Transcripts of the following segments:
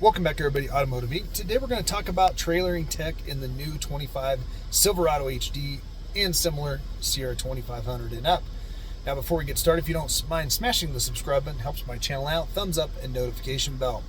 Welcome back to Everybody Automotive Inc. Today we're going to talk about trailering tech in the new 25 Silverado HD and similar Sierra 2500 and up. Now before we get started, if you don't mind smashing the subscribe button, helps my channel out, thumbs up and notification bell.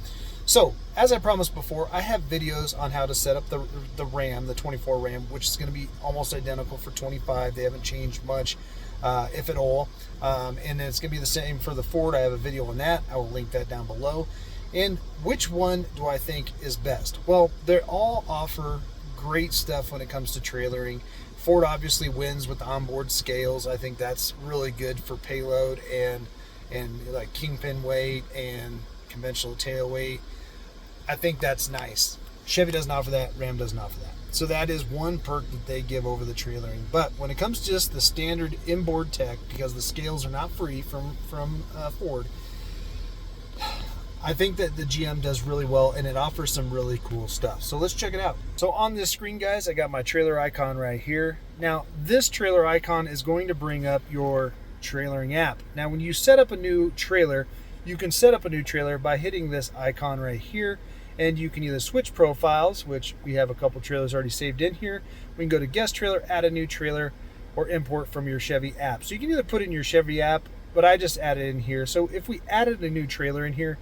So as I promised before, I have videos on how to set up the RAM, the 24 RAM, which is going to be almost identical for 25. They haven't changed much, if at all. And then it's going to be the same for the Ford. I have a video on that. I will link that down below. And which one do I think is best? Well, they all offer great stuff when it comes to trailering. Ford obviously wins with the onboard scales. I think that's really good for payload and like kingpin weight and conventional tail weight. I think that's nice. Chevy doesn't offer that. Ram doesn't offer that. So that is one perk that they give over the trailering. But when it comes to just the standard inboard tech, because the scales are not free from Ford, I think that the GM does really well and it offers some really cool stuff. So let's check it out. So on this screen, guys, I got my trailer icon right here. Now, this trailer icon is going to bring up your trailering app. Now, when you set up a new trailer, you can set up a new trailer by hitting this icon right here, and you can either switch profiles, which we have a couple trailers already saved in here. We can go to guest trailer, add a new trailer, or import from your Chevy app. So you can either put in your Chevy app, but I just added in here. So if we added a new trailer in here,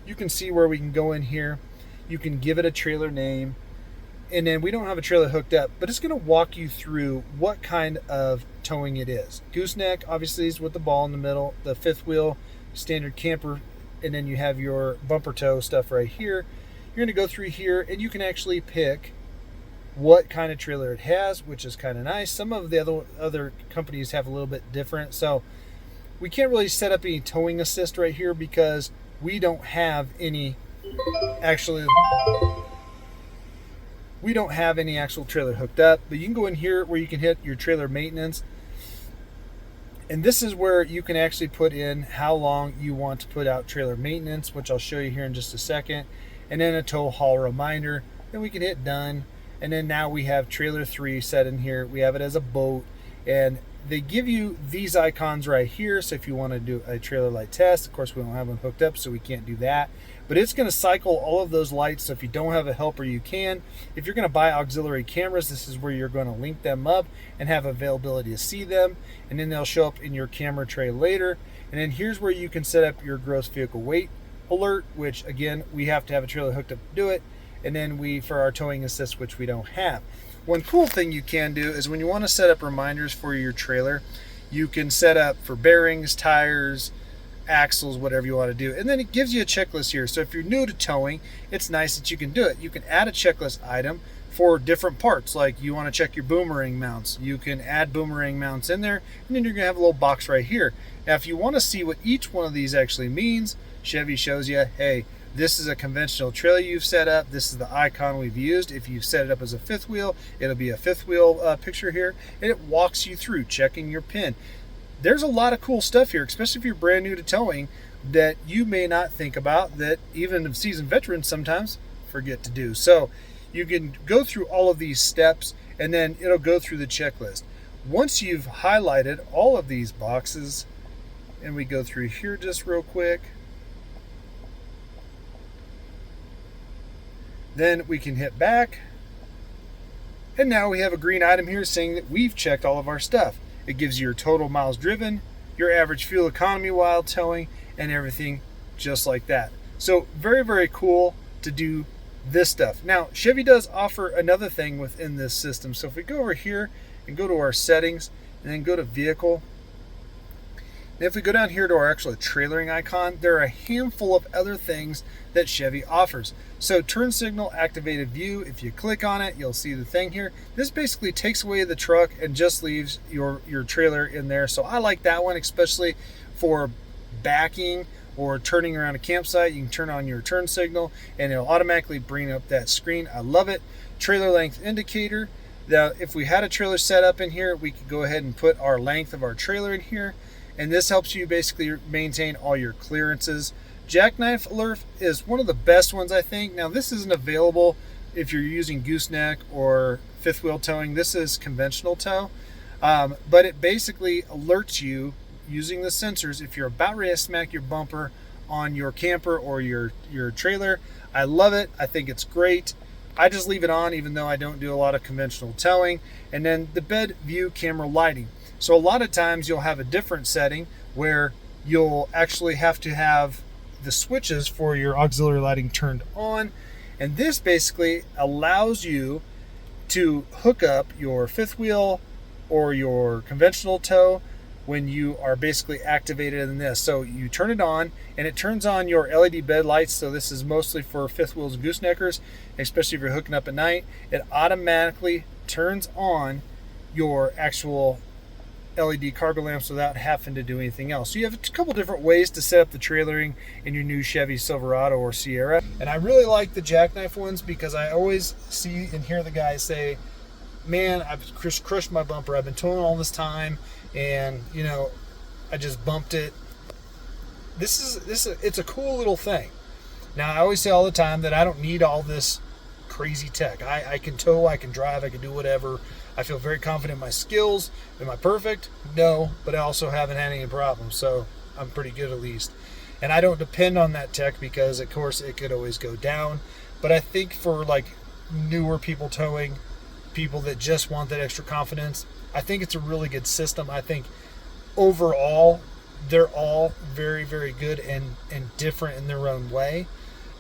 you can see where we can go in here. You can give it a trailer name, and then we don't have a trailer hooked up, but it's going to walk you through what kind of towing it is. Gooseneck obviously is with the ball in the middle, the fifth wheel, standard camper, and then you have your bumper tow stuff right here. You're going to go through here and you can actually pick what kind of trailer it has, which is kind of nice. Some of the other companies have a little bit different, so we can't really set up any towing assist right here because we don't have any actual trailer hooked up. But you can go in here where you can hit your trailer maintenance, and this is where you can actually put in how long you want to put out trailer maintenance, which I'll show you here in just a second, and then a tow haul reminder. Then we can hit done, and then now we have trailer 3 set in here. We have it as a boat, and they give you these icons right here. So if you want to do a trailer light test, of course we don't have one hooked up, so we can't do that, but it's going to cycle all of those lights. So if you don't have a helper, you can. If you're going to buy auxiliary cameras, this is where you're going to link them up and have availability to see them, and then they'll show up in your camera tray later. And then here's where you can set up your gross vehicle weight alert, which again, we have to have a trailer hooked up to do it. And then for our towing assist, which we don't have. One cool thing you can do is when you want to set up reminders for your trailer, you can set up for bearings, tires, axles, whatever you want to do. And then it gives you a checklist here. So if you're new to towing, it's nice that you can do it. You can add a checklist item for different parts. Like you want to check your boomerang mounts. You can add boomerang mounts in there, and then you're going to have a little box right here. Now, if you want to see what each one of these actually means, Chevy shows you, hey, this is a conventional trailer you've set up. This is the icon we've used. If you've set it up as a fifth wheel, it'll be a fifth wheel picture here, and it walks you through checking your pin. There's a lot of cool stuff here, especially if you're brand new to towing, that you may not think about, that even seasoned veterans sometimes forget to do. So you can go through all of these steps, and then it'll go through the checklist. Once you've highlighted all of these boxes, and we go through here just real quick, then we can hit back, and now we have a green item here saying that we've checked all of our stuff. It gives you your total miles driven, your average fuel economy while towing, and everything just like that. So very, very cool to do this stuff. Now, Chevy does offer another thing within this system. So if we go over here and go to our settings and then go to vehicle, and if we go down here to our actual trailering icon, there are a handful of other things that Chevy offers. So turn signal activated view, if you click on it, you'll see the thing here. This basically takes away the truck and just leaves your trailer in there. So I like that one, especially for backing or turning around a campsite. You can turn on your turn signal and it'll automatically bring up that screen. I love it. Trailer length indicator. Now, if we had a trailer set up in here, we could go ahead and put our length of our trailer in here. And this helps you basically maintain all your clearances. Jackknife alert is one of the best ones, I think. Now, this isn't available if you're using gooseneck or fifth wheel towing. This is conventional tow, but it basically alerts you using the sensors if you're about ready to smack your bumper on your camper or your trailer. I love it. I think it's great. I just leave it on even though I don't do a lot of conventional towing. And then the bed view camera lighting. So a lot of times you'll have a different setting where you'll actually have to have the switches for your auxiliary lighting turned on. And this basically allows you to hook up your fifth wheel or your conventional tow when you are basically activated in this. So you turn it on and it turns on your LED bed lights. So this is mostly for fifth wheels and gooseneckers, especially if you're hooking up at night. It automatically turns on your actual LED cargo lamps without having to do anything else. So you have a couple different ways to set up the trailering in your new Chevy Silverado or Sierra. And I really like the jackknife ones because I always see and hear the guys say, man, I've crushed my bumper. I've been towing all this time and, you know, I just bumped it. It's a cool little thing. Now, I always say all the time that I don't need all this crazy tech. I can tow, I can drive, I can do whatever. I feel very confident in my skills. Am I perfect? No, but I also haven't had any problems, so I'm pretty good at least. And I don't depend on that tech because, of course, it could always go down. But I think for like newer people towing, people that just want that extra confidence, I think it's a really good system. I think overall, they're all very, very good and different in their own way.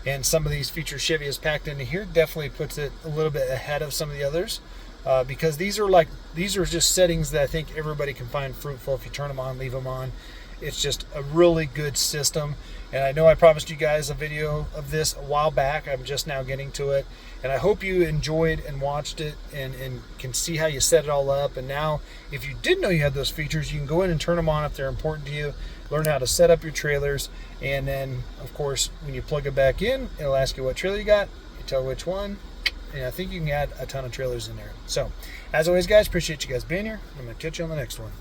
And some of these features Chevy has packed into here definitely puts it a little bit ahead of some of the others. Because these are just settings that I think everybody can find fruitful if you turn them on, leave them on. It's just a really good system. And I know I promised you guys a video of this a while back. I'm just now getting to it. And I hope you enjoyed and watched it and can see how you set it all up. And now, if you didn't know you had those features, you can go in and turn them on if they're important to you. Learn how to set up your trailers. And then, of course, when you plug it back in, it'll ask you what trailer you got. You tell which one. And I think you can add a ton of trailers in there. So, as always, guys, appreciate you guys being here. I'm going to catch you on the next one.